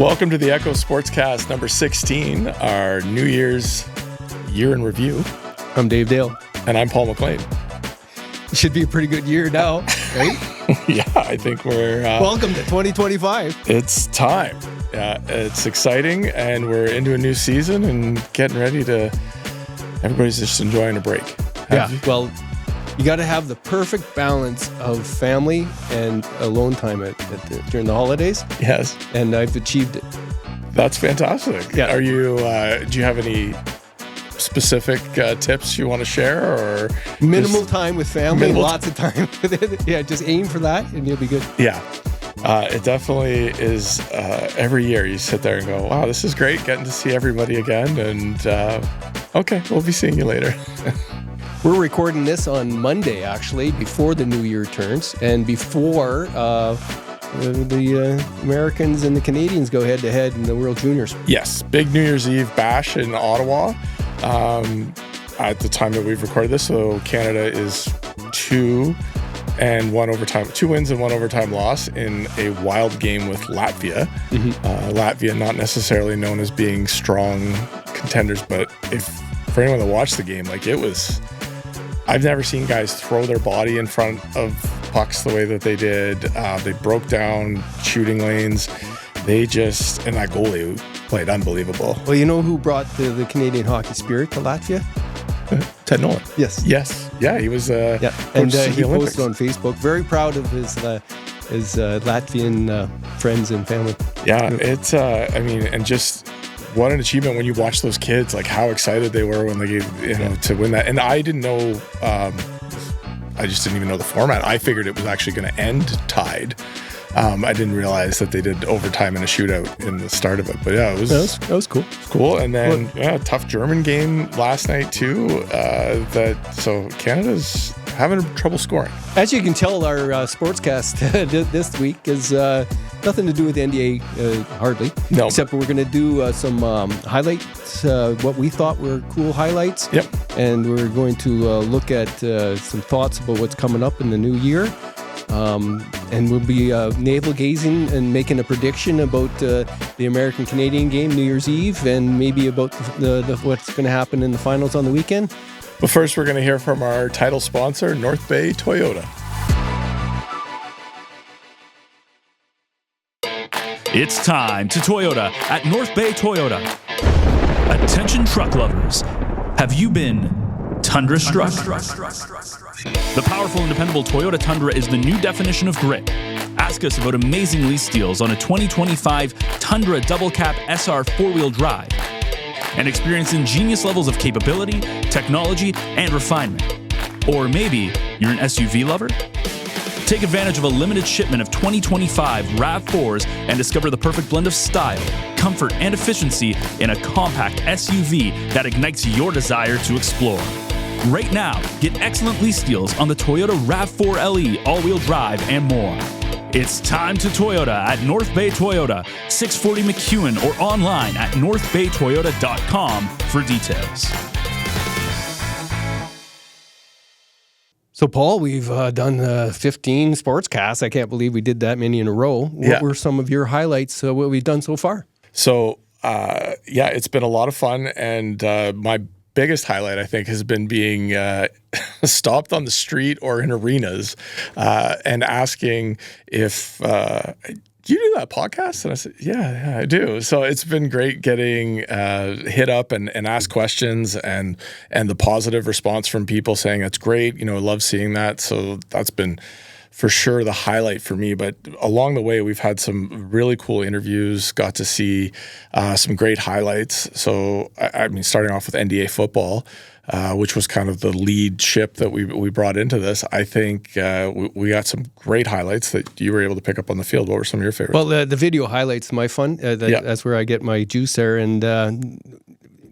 Welcome to the Echo Sportscast number 16, our New Year's year in review. I'm Dave Dale. And I'm Paul McLean. It should be a pretty good year now, right? Yeah, I think we're... Welcome to 2025. It's time. It's exciting, and we're into a new season and getting ready to... Everybody's just enjoying a break. Well, you got to have the perfect balance of family and alone time during the holidays. Yes. And I've achieved it. That's fantastic. Yeah. Are you? Do you have any specific tips you want to share, or minimal time with family, lots of time with it? Yeah, just aim for that, and you'll be good. Yeah. It definitely is. Every year you sit there and go, wow, this is great getting to see everybody again. And okay, we'll be seeing you later. We're recording this on Monday, actually, before the New Year turns and before the Americans and the Canadians go head-to-head in the World Juniors. Yes, big New Year's Eve bash in Ottawa at the time that we've recorded this. So Canada is 2 wins and 1 overtime loss in a wild game with Latvia. Mm-hmm. Latvia not necessarily known as being strong contenders, but for anyone that watched the game, like, it was... I've never seen guys throw their body in front of pucks the way that they did. They broke down shooting lanes. And that goalie played unbelievable. Well, you know who brought the Canadian hockey spirit to Latvia? Ted Nolan. Yes. Yeah, he was and he posted on Facebook, very proud of his Latvian friends and family. Yeah, it's, and just... what an achievement when you watch those kids, like how excited they were when they gave, to win that. And I didn't know, I just didn't even know the format. I figured it was actually going to end tied. I didn't realize that they did overtime and a shootout in the start of it. But yeah, that was cool. Cool. And then, tough German game last night too. So Canada's having trouble scoring. As you can tell, our Sportscast this week is nothing to do with the NDA, hardly. No. Except we're going to do some highlights, what we thought were cool highlights. Yep. And we're going to look at some thoughts about what's coming up in the new year. And we'll be navel-gazing and making a prediction about the American-Canadian game, New Year's Eve, and maybe about the what's going to happen in the finals on the weekend. But first, we're going to hear from our title sponsor, North Bay Toyota. It's time to Toyota at North Bay Toyota. Attention truck lovers. Have you been Tundra struck? The powerful and dependable Toyota Tundra is the new definition of grit. Ask us about amazing lease deals on a 2025 Tundra Double Cap SR 4-wheel drive and experience ingenious levels of capability, technology, and refinement. Or maybe you're an SUV lover? Take advantage of a limited shipment of 2025 RAV4s and discover the perfect blend of style, comfort, and efficiency in a compact SUV that ignites your desire to explore. Right now, get excellent lease deals on the Toyota RAV4 LE all-wheel drive and more. It's time to Toyota at North Bay Toyota, 640 McEwen, or online at northbaytoyota.com for details. So, Paul, we've done 15 Sportscasts. I can't believe we did that many in a row. What were some of your highlights, what we've done so far? So, it's been a lot of fun, and my biggest highlight, I think, has been being stopped on the street or in arenas and asking if, do you do that podcast? And I said, yeah, I do. So it's been great getting hit up and asked questions and the positive response from people saying that's great. I love seeing that. So that's been for sure the highlight for me. But along the way, we've had some really cool interviews, got to see some great highlights. So, starting off with NDA football, which was kind of the lead ship that we brought into this. I think we got some great highlights that you were able to pick up on the field. What were some of your favorites? Well, the video highlights, my fun. That's where I get my juice there. And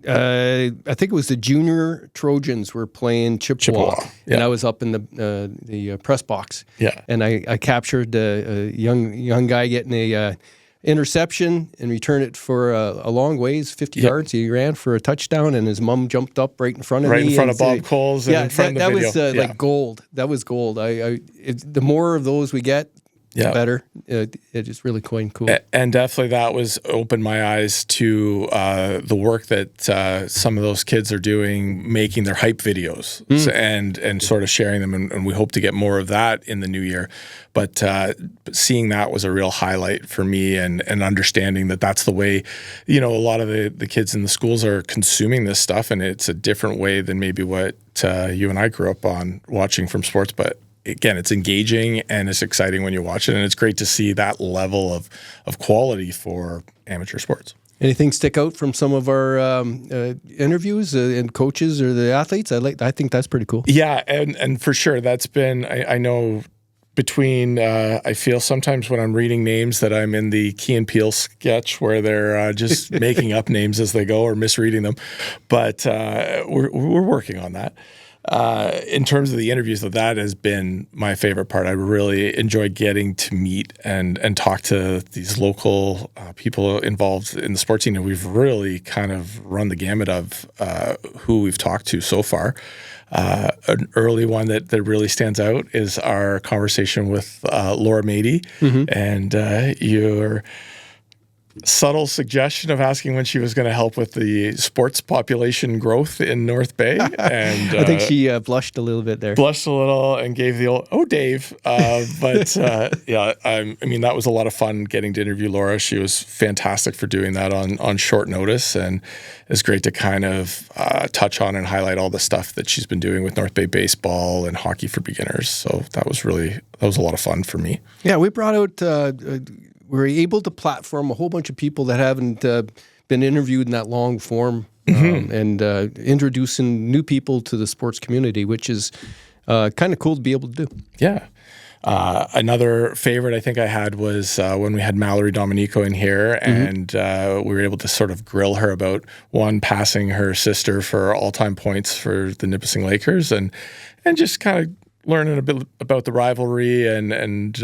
I think it was the junior Trojans were playing Chippewa. Yeah. And I was up in the press box. Yeah. And I captured a young guy getting a interception and returned it for a long ways, 50 yards. He ran for a touchdown, and his mom jumped up right in front of me. Right in front of Bob Coles and in front of the video. That was like gold. That was gold. The more of those we get, better. It is really quite cool. And definitely that was opened my eyes to the work that some of those kids are doing, making their hype videos and sort of sharing them. And we hope to get more of that in the new year. But seeing that was a real highlight for me, and understanding that that's the way, a lot of the kids in the schools are consuming this stuff, and it's a different way than maybe what you and I grew up on watching from sports. But again, it's engaging and it's exciting when you watch it, and it's great to see that level of quality for amateur sports. Anything stick out from some of our interviews and coaches or the athletes? I think that's pretty cool. Yeah, and for sure, that's been, I know between, I feel sometimes when I'm reading names that I'm in the Key and Peele sketch where they're just making up names as they go or misreading them, but we're working on that. In terms of the interviews, that has been my favorite part. I really enjoyed getting to meet and talk to these local people involved in the sports scene. And we've really kind of run the gamut of who we've talked to so far. An early one that really stands out is our conversation with Laura Mady, and your subtle suggestion of asking when she was going to help with the sports population growth in North Bay. And I think she blushed a little bit there. Blushed a little and gave the old, "Oh, Dave." But yeah, I mean, that was a lot of fun getting to interview Laura. She was fantastic for doing that on short notice. And it's great to kind of touch on and highlight all the stuff that she's been doing with North Bay baseball and hockey for beginners. So that was a lot of fun for me. Yeah, we brought out... we're able to platform a whole bunch of people that haven't been interviewed in that long form, and introducing new people to the sports community, which is kind of cool to be able to do. Yeah. Another favorite I think I had was when we had Mallory Dominico in here, and we were able to sort of grill her about passing her sister for all-time points for the Nipissing Lakers, and just kind of learning a bit about the rivalry and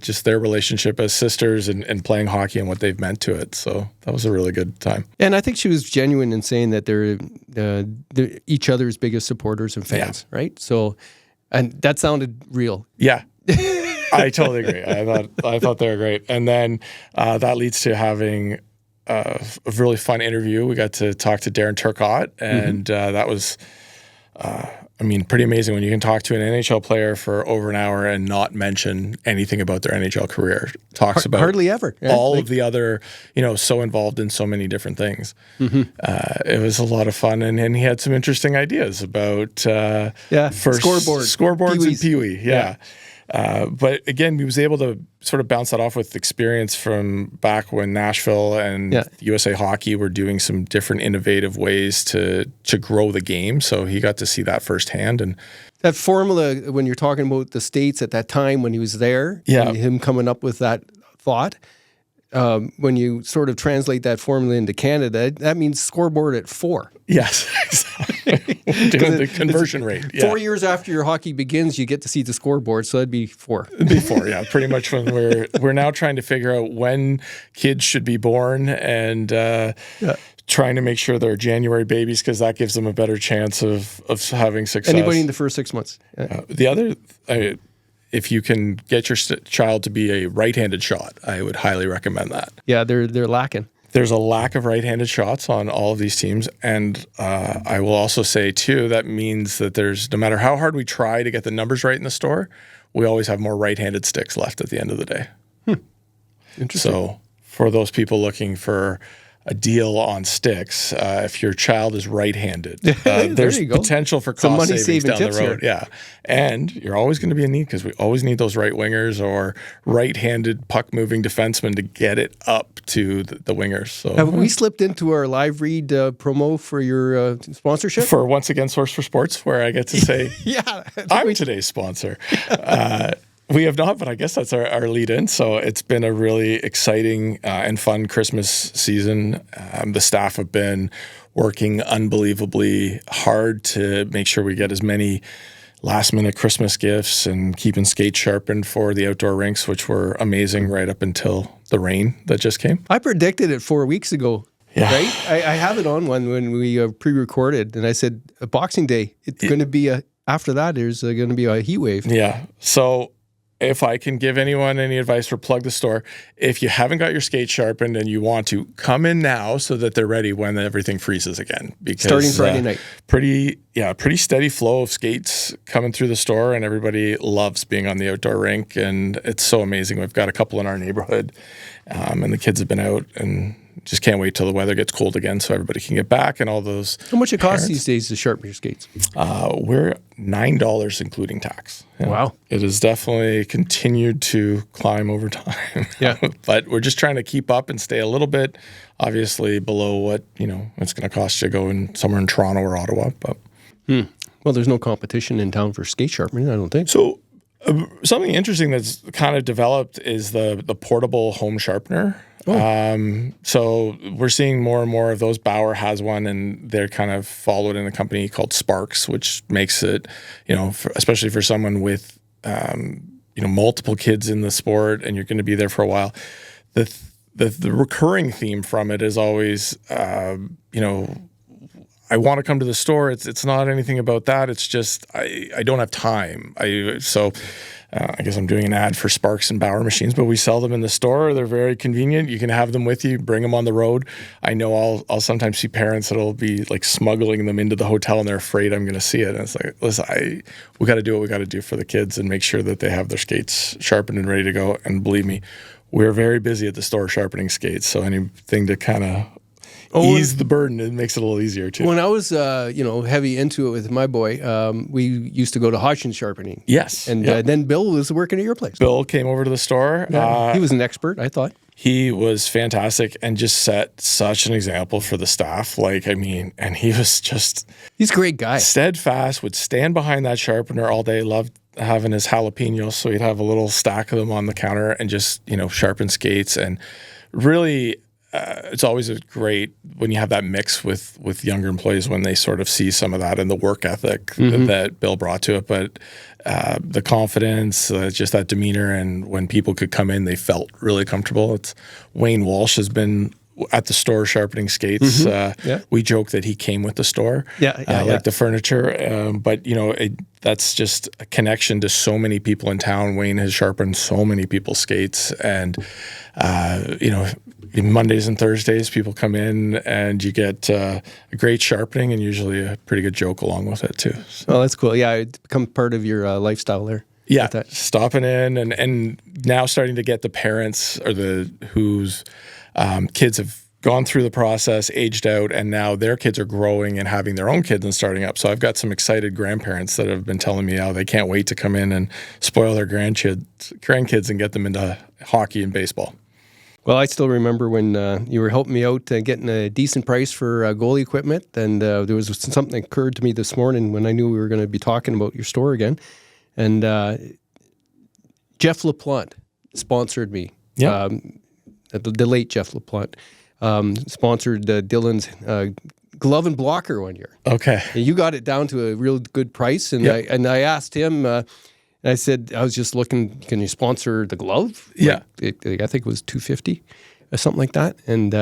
just their relationship as sisters and playing hockey and what they've meant to it. So that was a really good time. And I think she was genuine in saying that they're each other's biggest supporters and fans, right? So, and that sounded real. Yeah. I totally agree. I thought they were great. And then that leads to having a really fun interview. We got to talk to Darren Turcotte, and that was... pretty amazing when you can talk to an NHL player for over an hour and not mention anything about their NHL career. Talks about hardly ever all of the other, so involved in so many different things. It was a lot of fun, and he had some interesting ideas about scoreboards and Pee-wee. Yeah. But again, he was able to sort of bounce that off with experience from back when Nashville and USA Hockey were doing some different innovative ways to grow the game. So he got to see that firsthand. And that formula, when you're talking about the States at that time when he was there, and him coming up with that thought, when you sort of translate that formula into Canada, that means scoreboard at 4. Yes, exactly. Doing the conversion rate. Yeah. 4 years after your hockey begins, you get to see the scoreboard, so that'd be 4. It'd be 4, yeah. Pretty much when we're now trying to figure out when kids should be born, and trying to make sure they're January babies, because that gives them a better chance of having success. Anybody in the first 6 months. The other... if you can get your child to be a right-handed shot, I would highly recommend that. Yeah, they're lacking. There's a lack of right-handed shots on all of these teams, and I will also say, too, that means that there's, no matter how hard we try to get the numbers right in the store, we always have more right-handed sticks left at the end of the day. Interesting. So for those people looking for a deal on sticks, if your child is right-handed, there's potential for cost savings down the road. Here. Yeah, and you're always going to be in need, because we always need those right wingers or right-handed puck-moving defensemen to get it up to the wingers. So have we slipped into our live read promo for your sponsorship? For once again, Source for Sports, where I get to say, I'm today's sponsor. We have not, but I guess that's our lead in. So it's been a really exciting and fun Christmas season. The staff have been working unbelievably hard to make sure we get as many last-minute Christmas gifts and keeping skates sharpened for the outdoor rinks, which were amazing right up until the rain that just came. I predicted it 4 weeks ago. Yeah. Right? I have it on one when we pre-recorded, and I said, Boxing Day, it's going to be after that, there's going to be a heat wave. Yeah. So if I can give anyone any advice for Plug the Store, if you haven't got your skates sharpened and you want to, come in now so that they're ready when everything freezes again. Because starting Friday night. Pretty steady flow of skates coming through the store, and everybody loves being on the outdoor rink, and it's so amazing. We've got a couple in our neighborhood, and the kids have been out and just can't wait till the weather gets cold again so everybody can get back and all those. How much it costs these days to sharpen your skates? We're $9 including tax. Yeah. Wow. It has definitely continued to climb over time. Yeah. But we're just trying to keep up and stay a little bit, obviously, below what, it's going to cost you going somewhere in Toronto or Ottawa. But Well, there's no competition in town for skate sharpening, I don't think. So something interesting that's kind of developed is the portable home sharpener. So we're seeing more and more of those. Bauer has one, and they're kind of followed in a company called Sparks, which makes it, especially for someone with, multiple kids in the sport, and you're going to be there for a while. The recurring theme from it is always, I want to come to the store. It's not anything about that. It's just I don't have time. I guess I'm doing an ad for Sparks and Bauer machines, but we sell them in the store. They're very convenient. You can have them with you, bring them on the road. I know I'll sometimes see parents that'll be like smuggling them into the hotel, and they're afraid I'm going to see it. And it's like, listen, we got to do what we got to do for the kids and make sure that they have their skates sharpened and ready to go. And believe me, we're very busy at the store sharpening skates. So anything to kind of ease the burden, it makes it a little easier too. When I was, heavy into it with my boy, we used to go to Hodgson Sharpening. Yes. And then Bill was working at your place. Bill came over to the store. He was an expert, I thought. He was fantastic and just set such an example for the staff. And he was just... He's a great guy. Steadfast, would stand behind that sharpener all day, loved having his jalapenos, so he'd have a little stack of them on the counter and just, sharpen skates. And really... it's always great when you have that mix with younger employees when they sort of see some of that and the work ethic that Bill brought to it. But the confidence, just that demeanor, and when people could come in, they felt really comfortable. Wayne Walsh has been at the store sharpening skates. We joke that he came with the store, like the furniture. But that's just a connection to so many people in town. Wayne has sharpened so many people's skates, and Mondays and Thursdays, people come in and you get a great sharpening and usually a pretty good joke along with it too. So. Oh, that's cool. Yeah, it's become part of your lifestyle there. Yeah, stopping in and now starting to get the parents or whose kids have gone through the process, aged out, and now their kids are growing and having their own kids and starting up. So I've got some excited grandparents that have been telling me how they can't wait to come in and spoil their grandkids and get them into hockey and baseball. Well, I still remember when you were helping me out getting a decent price for goalie equipment, and there was something that occurred to me this morning when I knew we were going to be talking about your store again. And Jeff LaPlante sponsored me. Yeah. The late Jeff LaPlante sponsored Dylan's glove and blocker one year. Okay. And you got it down to a real good price, and I asked him. I said, I was just looking, can you sponsor the glove? Yeah. I think it was $250 or something like that. And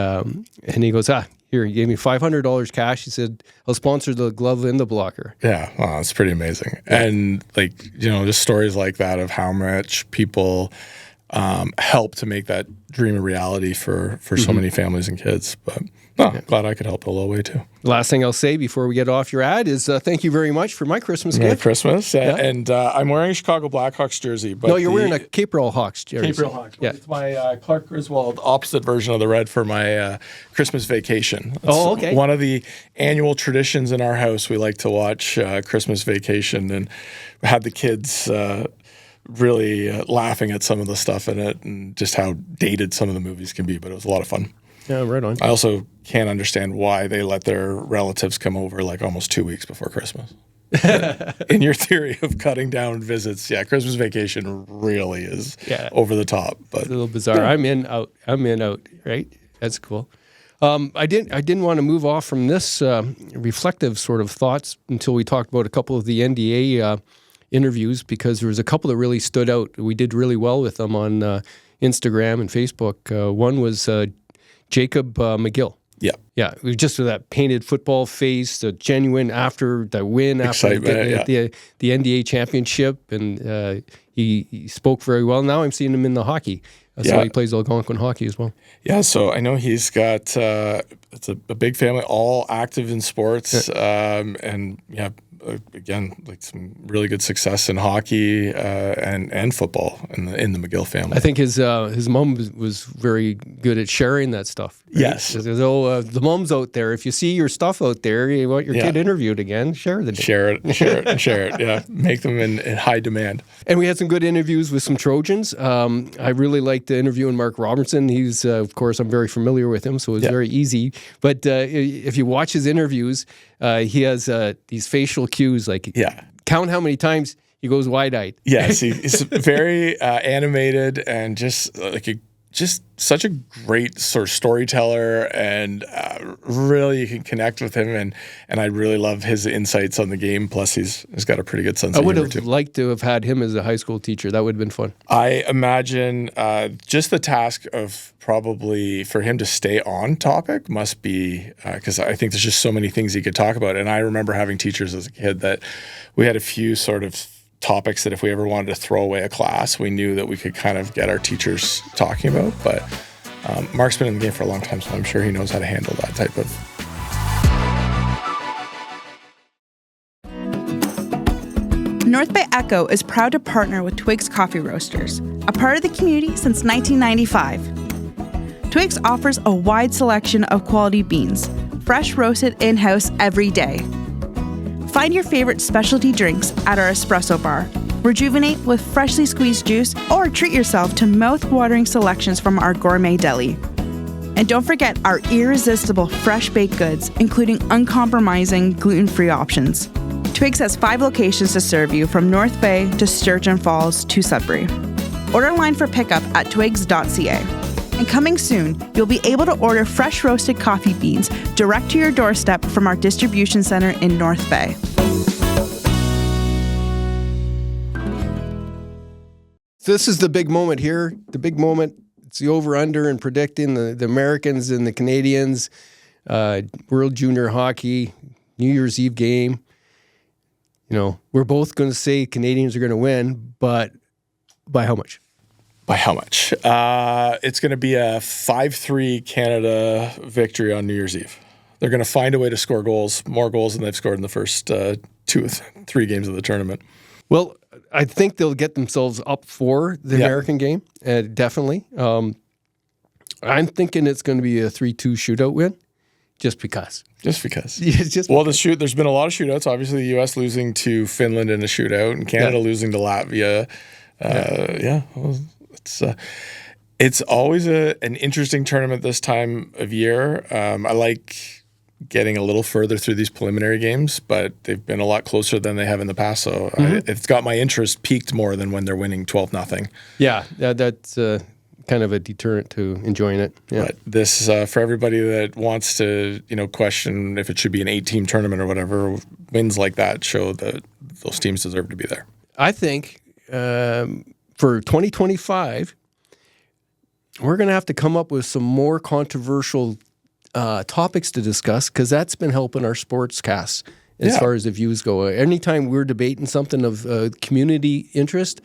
he goes, here, he gave me $500 cash. He said, I'll sponsor the glove and the blocker. Yeah. Wow, that's pretty amazing. Yeah. And just stories like that of how much people help to make that dream a reality for so many families and kids. But glad I could help a little way too. Last thing I'll say before we get off your ad is thank you very much for my Christmas gift. Merry Christmas. And I'm wearing a Chicago Blackhawks jersey. But no, you're wearing a Cape Rail Hawks jersey. Cape Rail Hawks. Yeah. It's my Clark Griswold opposite version of the red for my Christmas vacation. It's okay. One of the annual traditions in our house. We like to watch Christmas Vacation, and had the kids really laughing at some of the stuff in it and just how dated some of the movies can be. But it was a lot of fun. Yeah, right on. I also can't understand why they let their relatives come over almost 2 weeks before Christmas. In your theory of cutting down visits, Christmas Vacation really is over the top. But it's a little bizarre. I'm in, out, right? That's cool. I didn't want to move off from this reflective sort of thoughts until we talked about a couple of the NDA interviews, because there was a couple that really stood out. We did really well with them on Instagram and Facebook. One was Jacob McGill. Yeah. It was just with that painted football face, the genuine after the win, after the NDA championship. And he spoke very well. Now I'm seeing him in the hockey. So he plays Algonquin hockey as well. Yeah, so I know he's got it's a big family, all active in sports, and again, like some really good success in hockey and football in the McGill family. I think his mom was very good at sharing that stuff. Right? Yes. So, the moms out there, if you see your stuff out there, you want your kid interviewed again, share it. Share it. Yeah, make them in high demand. And we had some good interviews with some Trojans. I really liked interviewing Mark Robertson. He's, of course, I'm very familiar with him, so it was very easy. But if you watch his interviews, he has these facial cues, like count how many times he goes wide-eyed. Yes, he's very animated and just such a great sort of storyteller, and really you can connect with him, and I really love his insights on the game. Plus, he's got a pretty good sense of humor, too. I would have liked to have had him as a high school teacher. That would have been fun. I imagine just the task of probably for him to stay on topic must be, because I think there's just so many things he could talk about. And I remember having teachers as a kid that we had a few sort of topics that if we ever wanted to throw away a class, we knew that we could kind of get our teachers talking about. But Mark's been in the game for a long time, so I'm sure he knows how to handle that type of. North Bay Echo is proud to partner with Twigs Coffee Roasters, a part of the community since 1995. Twigs offers a wide selection of quality beans, fresh roasted in-house every day. Find your favorite specialty drinks at our espresso bar. Rejuvenate with freshly squeezed juice, or treat yourself to mouth-watering selections from our gourmet deli. And don't forget our irresistible fresh baked goods, including uncompromising gluten-free options. Twigs has 5 locations to serve you, from North Bay to Sturgeon Falls to Sudbury. Order online for pickup at twigs.ca. And coming soon, you'll be able to order fresh roasted coffee beans direct to your doorstep from our distribution center in North Bay. This is the big moment here. The big moment. It's the over-under in predicting the Americans and the Canadians. World Junior Hockey, New Year's Eve game. You know, we're both going to say Canadians are going to win, but by how much? By how much? It's going to be a 5-3 Canada victory on New Year's Eve. They're going to find a way to score goals, more goals than they've scored in the first 2 or 3 games of the tournament. Well, I think they'll get themselves up for the American game, definitely. I'm thinking it's going to be a 3-2 shootout win, just because. Just because. There's been a lot of shootouts. Obviously, the U.S. losing to Finland in a shootout, and Canada losing to Latvia. It's always an interesting tournament this time of year. I like getting a little further through these preliminary games, but they've been a lot closer than they have in the past. So it's got my interest peaked more than when they're winning 12-0. Yeah, that's kind of a deterrent to enjoying it. Yeah. But this, for everybody that wants to, question if it should be an 8-team tournament or whatever, wins like that show that those teams deserve to be there. I think for 2025, we're going to have to come up with some more controversial topics to discuss, because that's been helping our Sportscast as far as the views go. Anytime we're debating something of community interest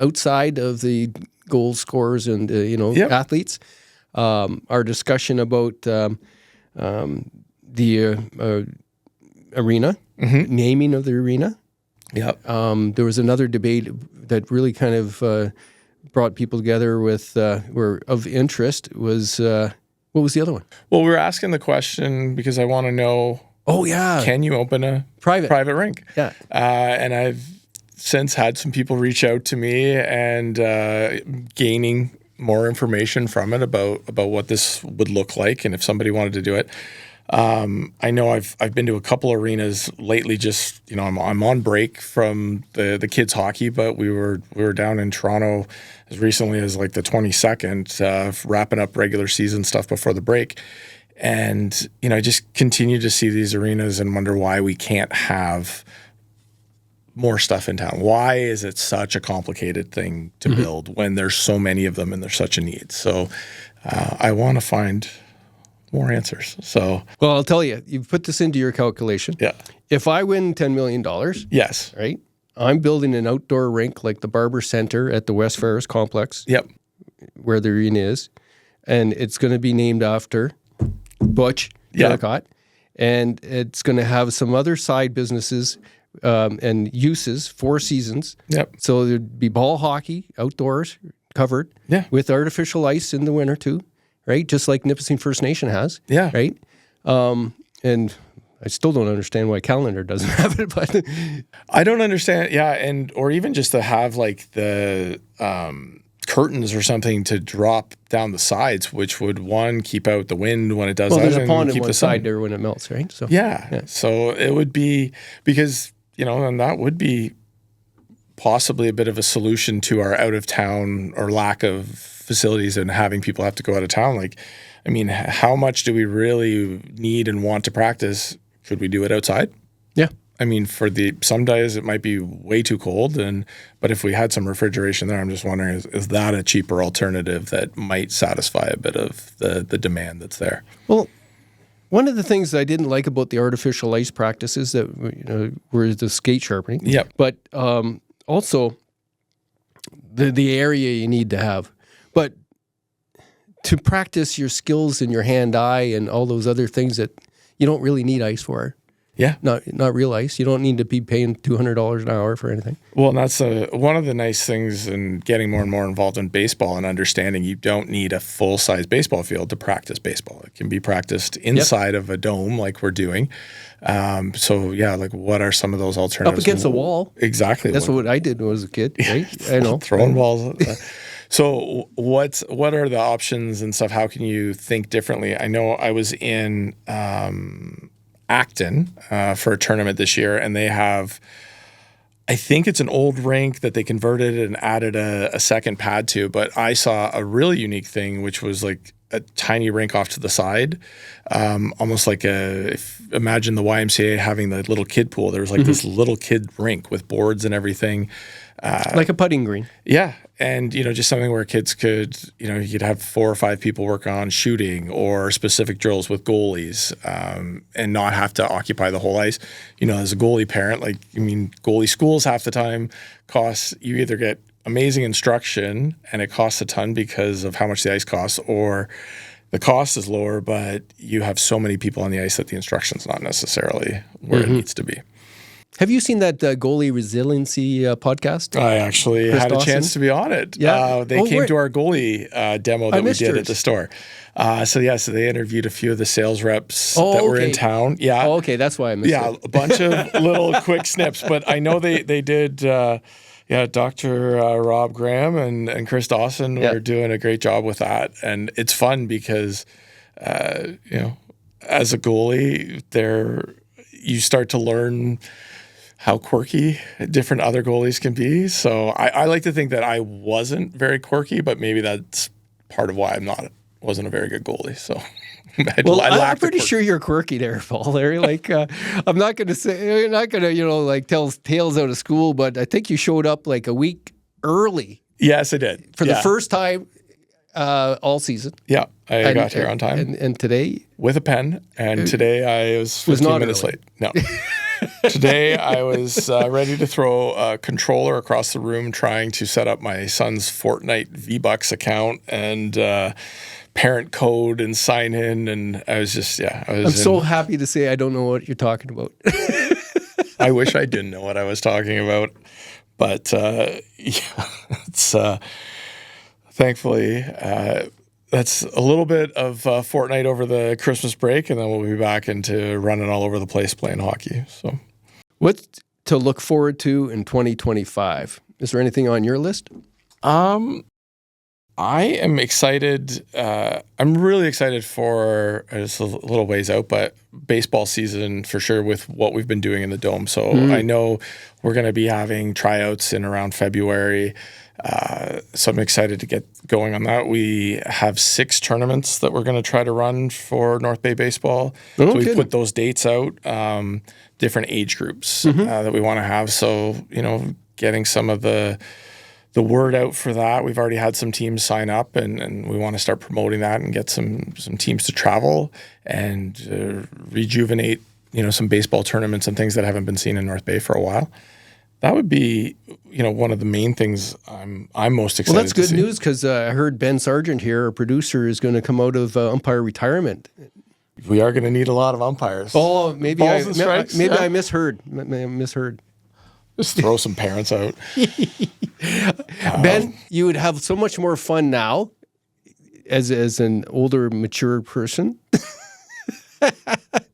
outside of the goal scorers and athletes, our discussion about the arena, naming of the arena. There was another debate that really kind of brought people together with were of interest. Was what was the other one? Well, we were asking the question because I want to know. Oh yeah, can you open a private rink? Yeah, and I've since had some people reach out to me and gaining more information from it about what this would look like and if somebody wanted to do it. I know I've been to a couple arenas lately. Just I'm on break from the kids hockey, but we were down in Toronto as recently as like the 22nd, wrapping up regular season stuff before the break, and I just continue to see these arenas and wonder why we can't have more stuff in town. Why is it such a complicated thing to build when there's so many of them and there's such a need? So I want to find more answers. So, well, I'll tell you, you've put this into your calculation. Yeah. If I win $10 million, yes, right, I'm building an outdoor rink like the Barber Center at the West Ferris Complex. Yep. Where the arena is. And it's going to be named after Butch Jellacott. And it's going to have some other side businesses and uses, 4 seasons. Yep. So there'd be ball hockey outdoors covered with artificial ice in the winter too, right? Just like Nipissing First Nation has. Yeah. Right? And I still don't understand why Callander doesn't have it, but I don't understand. Yeah, and or even just to have like the curtains or something to drop down the sides, which would keep out the wind when it does. Well, that, there's a pond keep on one the sun. side there when it melts, right? So yeah. So it would be because and that would be possibly a bit of a solution to our out of town or lack of facilities and having people have to go out of town. Like, I mean, how much do we really need and want to practice? Could we do it outside? Yeah. I mean, for some days it might be way too cold, but if we had some refrigeration there, I'm just wondering, is that a cheaper alternative that might satisfy a bit of the demand that's there? Well, one of the things I didn't like about the artificial ice practices that were the skate sharpening. Yep. But also the area you need to have. But to practice your skills in your hand-eye and all those other things that you don't really need ice for. Yeah. Not real ice. You don't need to be paying $200 an hour for anything. Well, and that's one of the nice things in getting more and more involved in baseball and understanding you don't need a full-size baseball field to practice baseball. It can be practiced inside of a dome like we're doing. So, yeah, like what are some of those alternatives? Up against a wall. Exactly. That's what I did when I was a kid, right? I know. Throwing balls. So what are the options and stuff? How can you think differently? I know I was in Acton for a tournament this year, and they have, I think it's an old rink that they converted and added a second pad to, but I saw a really unique thing, which was like a tiny rink off to the side, almost like imagine the YMCA having the little kid pool. There was like this little kid rink with boards and everything. Like a putting green. Yeah. And, just something where kids could, you could have 4 or 5 people work on shooting or specific drills with goalies and not have to occupy the whole ice. As a goalie parent, goalie schools half the time you either get amazing instruction and it costs a ton because of how much the ice costs, or the cost is lower, but you have so many people on the ice that the instruction's not necessarily where it needs to be. Have you seen that goalie resiliency podcast? I actually had a chance to be on it. Yeah. They came to our goalie demo that we did at the store. So they interviewed a few of the sales reps that were in town. Yeah. Oh, okay. That's why I missed it. Yeah, a bunch of little quick snips. But I know they did, Dr. Rob Graham and Chris Dawson were doing a great job with that. And it's fun because, as a goalie, you start to learn how quirky different other goalies can be. So I like to think that I wasn't very quirky, but maybe that's part of why wasn't a very good goalie. So I'm pretty sure you're quirky there, Paul. There, I'm not going to say you're not going to tell tales out of school, but I think you showed up like a week early. Yes, I did for the first time all season. Yeah, I got here on time. And today with a pen. And today I was 15 minutes late. No. Today I was ready to throw a controller across the room trying to set up my son's Fortnite V-Bucks account and parent code and sign in. And I was just, I'm so happy to say I don't know what you're talking about. I wish I didn't know what I was talking about. But it's thankfully that's a little bit of Fortnite over the Christmas break, and then we'll be back into running all over the place playing hockey. So, what's to look forward to in 2025? Is there anything on your list? I am excited. I'm really excited for it's a little ways out, but baseball season for sure with what we've been doing in the Dome. So I know we're going to be having tryouts in around February. So I'm excited to get going on that. We have 6 tournaments that we're going to try to run for North Bay Baseball. So we put those dates out, different age groups that we want to have. So, getting some of the word out for that. We've already had some teams sign up and we want to start promoting that and get some teams to travel and rejuvenate, some baseball tournaments and things that haven't been seen in North Bay for a while. That would be, one of the main things I'm most excited. Well, that's good to see. news because I heard Ben Sargent here, our producer, is going to come out of umpire retirement. We are going to need a lot of umpires. Oh, maybe Balls and strikes? I misheard. I misheard. Just throw some parents out. Ben, you would have so much more fun now as an older, mature person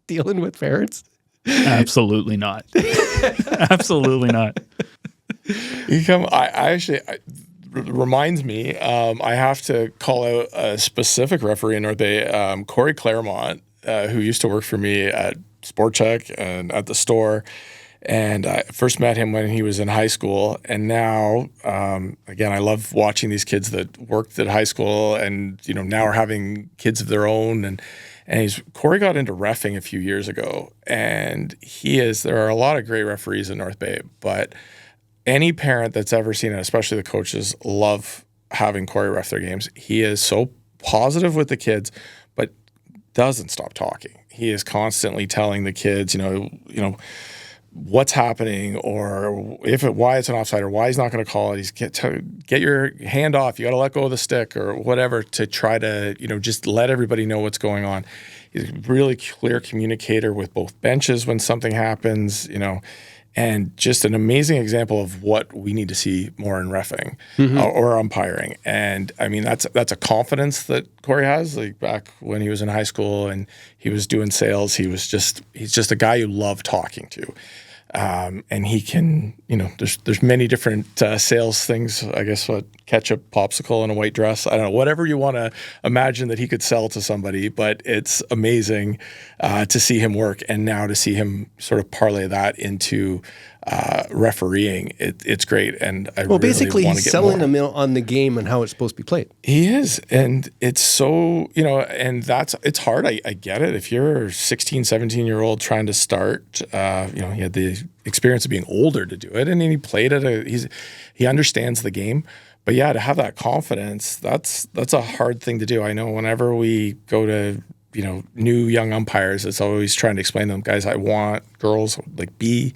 dealing with parents. Absolutely not. Absolutely not. Reminds me, I have to call out a specific referee in North Bay, Corey Claremont, who used to work for me at Sport Check and at the store. And I first met him when he was in high school. And now, again, I love watching these kids that worked at high school and, now are having kids of their own. And Corey got into reffing a few years ago. And there are a lot of great referees in North Bay, but any parent that's ever seen it, especially the coaches, love having Corey ref their games. He is so positive with the kids, but doesn't stop talking. He is constantly telling the kids, what's happening, or why it's an offside, or why he's not going to call it. He's get your hand off. You got to let go of the stick, or whatever, to try to just let everybody know what's going on. He's a really clear communicator with both benches when something happens, and just an amazing example of what we need to see more in reffing or umpiring. And I mean, that's a confidence that Corey has. Like back when he was in high school and he was doing sales, he's just a guy you love talking to. And he can, there's many different sales things, I guess, ketchup, popsicle, and a white dress. I don't know, whatever you want to imagine that he could sell to somebody, but it's amazing to see him work, and now to see him sort of parlay that into refereeing. It's great. And basically really he's selling them on the game and how it's supposed to be played. He is. And it's so, and it's hard. I get it. If you're a 16, 17-year-old trying to start, he had the experience of being older to do it. And then he played he understands the game. But yeah, to have that confidence, that's a hard thing to do. I know whenever we go to, new young umpires, it's always trying to explain to them, guys, I want girls, be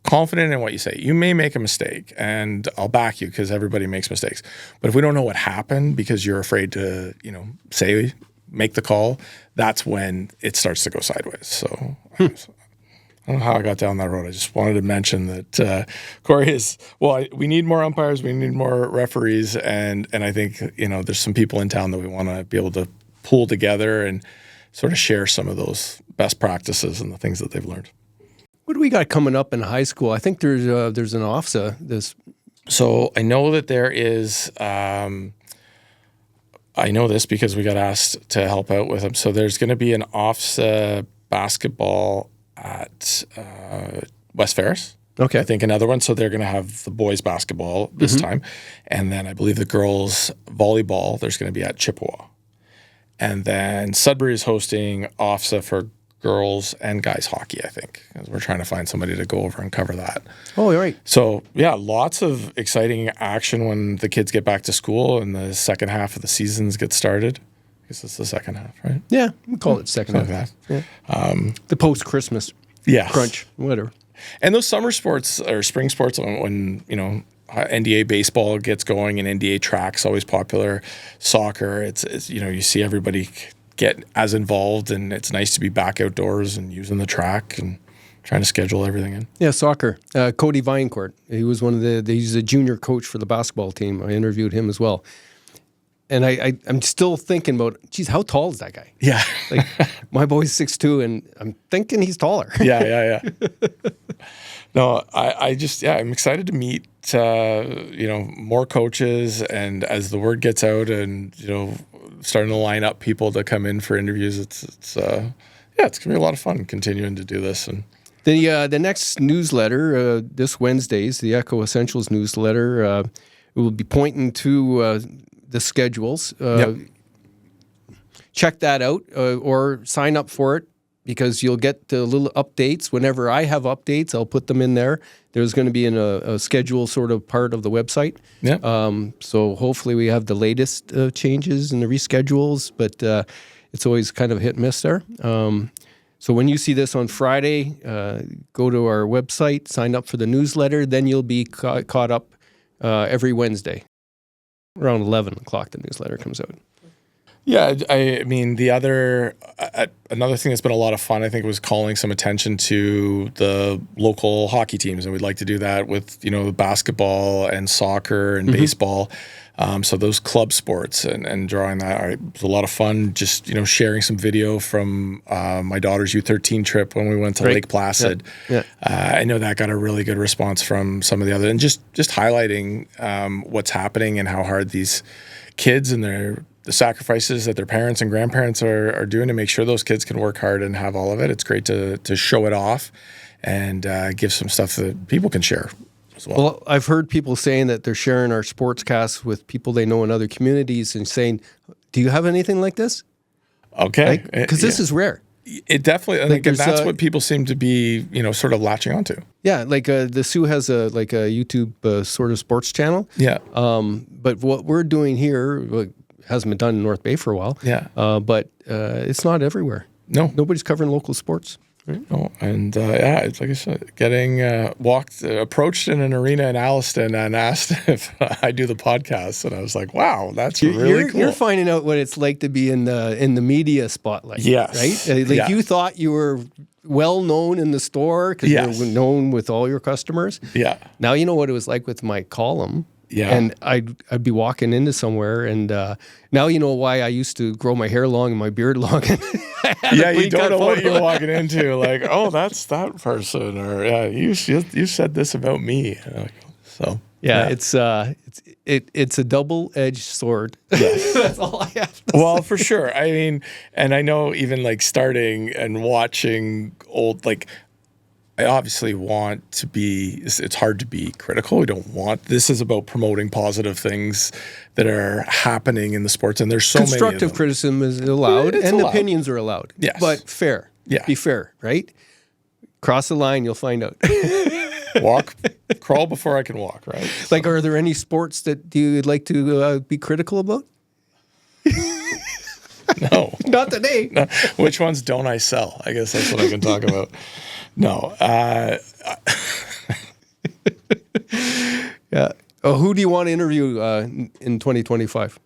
confident in what you say. You may make a mistake, and I'll back you because everybody makes mistakes. But if we don't know what happened because you're afraid to, make the call, that's when it starts to go sideways. So I don't know how I got down that road. I just wanted to mention that Corey is, we need more umpires, we need more referees, and I think, there's some people in town that we want to be able to pull together and sort of share some of those best practices and the things that they've learned. What do we got coming up in high school? I think there's an OFSAA. So I know that there is. I know this because we got asked to help out with them. So there's going to be an OFSAA basketball at West Ferris. Okay. I think another one. So they're going to have the boys basketball this time, and then I believe the girls volleyball. There's going to be at Chippewa, and then Sudbury is hosting OFSAA for girls and guys hockey, I think. We're trying to find somebody to go over and cover that. Oh, you're right. So, yeah, lots of exciting action when the kids get back to school and the second half of the seasons get started. I guess it's the second half, right? Yeah, we call it second half. Yeah. The post-Christmas crunch, whatever. And those summer sports or spring sports, when NDA baseball gets going and NDA track's always popular, soccer, it's you see everybody get as involved, and it's nice to be back outdoors and using the track and trying to schedule everything in. Yeah, soccer. Cody Vinecourt, he was he's a junior coach for the basketball team. I interviewed him as well. And I'm still thinking about, geez, how tall is that guy? Yeah. My boy's 6'2", and I'm thinking he's taller. Yeah. No, I'm excited to meet, more coaches, and as the word gets out and, starting to line up people to come in for interviews, it's going to be a lot of fun continuing to do this. And the next newsletter, this Wednesday's, the Echo Essentials newsletter, will be pointing to the schedules. Check that out or sign up for it, because you'll get the little updates. Whenever I have updates, I'll put them in there. There's going to be a schedule sort of part of the website. Yeah. So hopefully we have the latest changes and the reschedules, but it's always kind of hit and miss there. So when you see this on Friday, go to our website, sign up for the newsletter. Then you'll be caught up every Wednesday. Around 11 o'clock, the newsletter comes out. Yeah, I mean, another thing that's been a lot of fun, I think, was calling some attention to the local hockey teams, and we'd like to do that with basketball and soccer and baseball. So those club sports and drawing that, it was a lot of fun. Just sharing some video from my daughter's U13 trip when we went to Lake Placid. Yeah. I know that got a really good response from some of the other, and just highlighting what's happening and how hard these kids and the sacrifices that their parents and grandparents are doing to make sure those kids can work hard and have all of it. It's great to show it off and give some stuff that people can share as well. Well, I've heard people saying that they're sharing our Sportscast with people they know in other communities and saying, do you have anything like this? Okay. Because this is rare. It definitely, and that's what people seem to be, sort of latching onto. Yeah, like the Sioux has a YouTube sort of sports channel. Yeah. But what we're doing here hasn't been done in North Bay for a while. Yeah. But it's not everywhere. No. Nobody's covering local sports. Right? No. And it's like I said, getting approached in an arena in Alliston and asked if I do the podcast, and I was like, "Wow, that's really cool." You're finding out what it's like to be in the media spotlight. Yes. Right. You thought you were well known in the store because you're known with all your customers. Yeah. Now you know what it was like with my column. Yeah. And I'd be walking into somewhere, and now you know why I used to grow my hair long and my beard long. You don't know what you're walking into. Like, oh, that's that person, or you said this about me. So it's a double-edged sword. Yes. That's all I have to say. Well, for sure. I mean, and I know even like starting and watching old I obviously want to be, it's hard to be critical. We don't want, this is about promoting positive things that are happening in the sports, and there's so many of them. Constructive criticism is allowed, and allowed. Opinions are allowed. Yes. But fair. Yeah. Be fair, right? Cross the line, you'll find out. Crawl before I can walk, right? So. Are there any sports that you'd like to be critical about? No. Not today. No. Which ones don't I sell? I guess that's what I can talk about. No. Yeah. Who do you want to interview in 2025?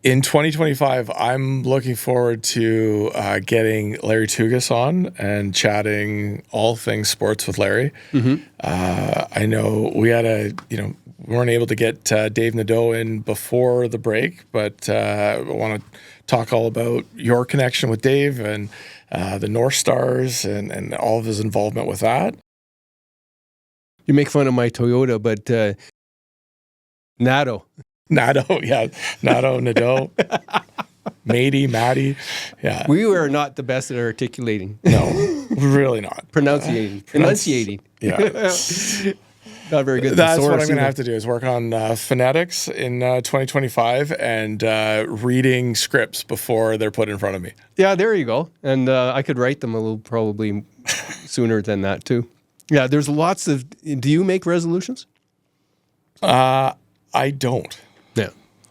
In 2025, I'm looking forward to getting Larry Tugas on and chatting all things sports with Larry. Mm-hmm. I know we weren't able to get Dave Nadeau in before the break, but I want to talk all about your connection with Dave and the North Stars and all of his involvement with that. You make fun of my Toyota, but Nadeau, Nadeau, Maddie, yeah. We were not the best at articulating. No, really not. Pronunciating. Yeah. Not very good. That's what I'm going to have to do is work on phonetics in 2025 and reading scripts before they're put in front of me. Yeah, there you go. And I could write them a little probably sooner than that too. Yeah, there's lots of. Do you make resolutions? I don't. Yeah,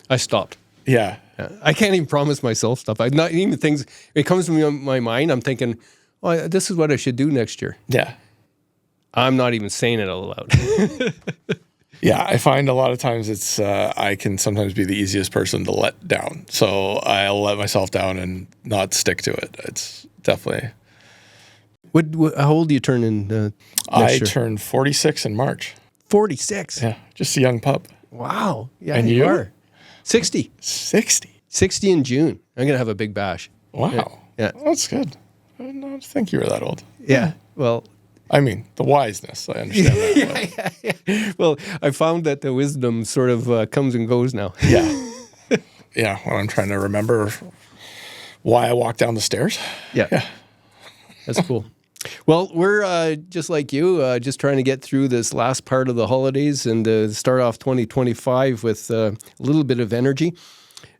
I stopped. Yeah. I can't even promise myself stuff. Not even things. It comes to me on my mind. I'm thinking, oh, this is what I should do next year. Yeah. I'm not even saying it out loud. Yeah, I find a lot of times it's I can sometimes be the easiest person to let down. So I'll let myself down and not stick to it. It's definitely. How old do you turn in next year? Turned 46 in March. 46? Yeah, just a young pup. Wow. Yeah, and you are? 60. 60 in June. I'm going to have a big bash. Wow. Yeah. Well, that's good. I did not think you were that old. Yeah, well... I mean, the wiseness, I understand that. Yeah. Well, I found that the wisdom sort of comes and goes now. Yeah. Yeah, when I'm trying to remember why I walked down the stairs. Yeah. That's cool. Well, we're just like you, just trying to get through this last part of the holidays and start off 2025 with a little bit of energy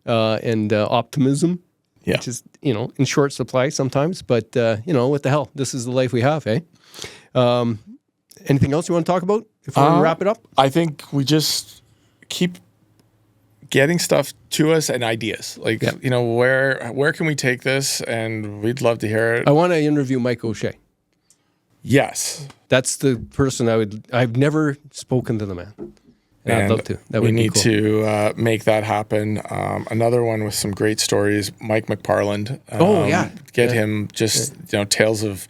and optimism. Yeah. Which is, in short supply sometimes. But, what the hell? This is the life we have, eh? Anything else you want to talk about before we wrap it up? I think we just keep getting stuff to us and ideas. Like, you know, where can we take this? And we'd love to hear it. I want to interview Mike O'Shea. Yes. That's the person I've never spoken to the man. And I'd love to. That would be cool. We need to make that happen. Another one with some great stories, Mike McParland. Get him just, you know, tales of,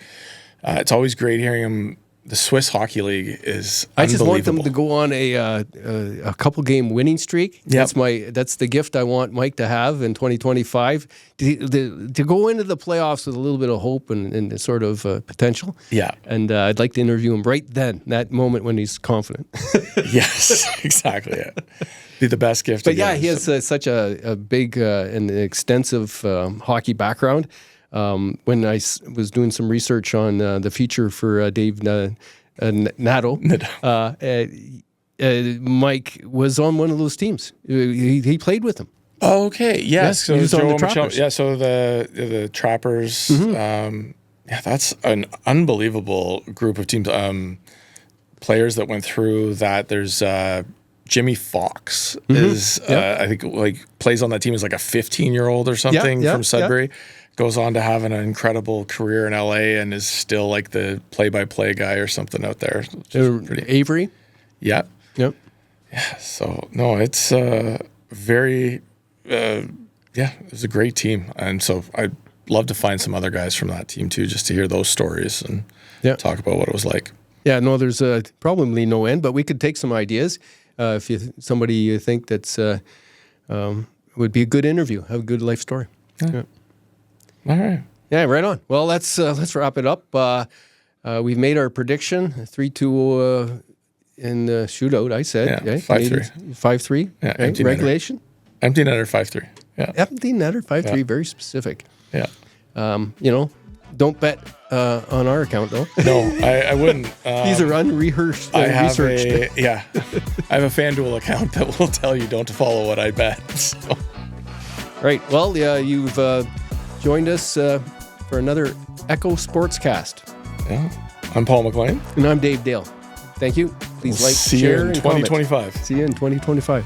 it's always great hearing him. The Swiss Hockey League is unbelievable. I just want them to go on a couple game winning streak. Yep. That's the gift I want Mike to have in 2025 to go into the playoffs with a little bit of hope and sort of potential. Yeah. And I'd like to interview him right then, that moment when he's confident. Yes, exactly. Yeah. Be the best gift. But he has such a big and extensive hockey background. When I was doing some research on the future for Dave Nadeau, Mike was on one of those teams. He played with him. Oh, okay. Yes. So he was on the Trappers. So the Trappers. Mm-hmm. That's an unbelievable group of teams. Players that went through that. There's Jimmy Fox is I think like plays on that team as like a 15-year-old or something from Sudbury. Yeah. Goes on to have an incredible career in LA and is still like the play-by-play guy or something out there. Avery? Yeah. Yep. Yeah. So, no, it's very, it was a great team. And so I'd love to find some other guys from that team too, just to hear those stories and talk about what it was like. Yeah, no, there's probably no end, but we could take some ideas. If somebody you think that's would be a good interview, have a good life story. Yeah. All right. Yeah, right on. Well, let's wrap it up. We've made our prediction, 3-2 in the shootout, I said. Yeah, 5-3. 5-3, yeah, right? Regulation? Empty netter, 5-3. Yeah. Empty netter, 5-3, very specific. Yeah. You know, don't bet on our account, though. No, I wouldn't. These are unrehearsed, researched. I have a FanDuel account that will tell you don't follow what I bet. So. Right. Well, you've joined us for another Echo Sportscast. Yeah. I'm Paul McLean. And I'm Dave Dale. Thank you. Please like, see share, you in and 2025. Comment. See you in 2025.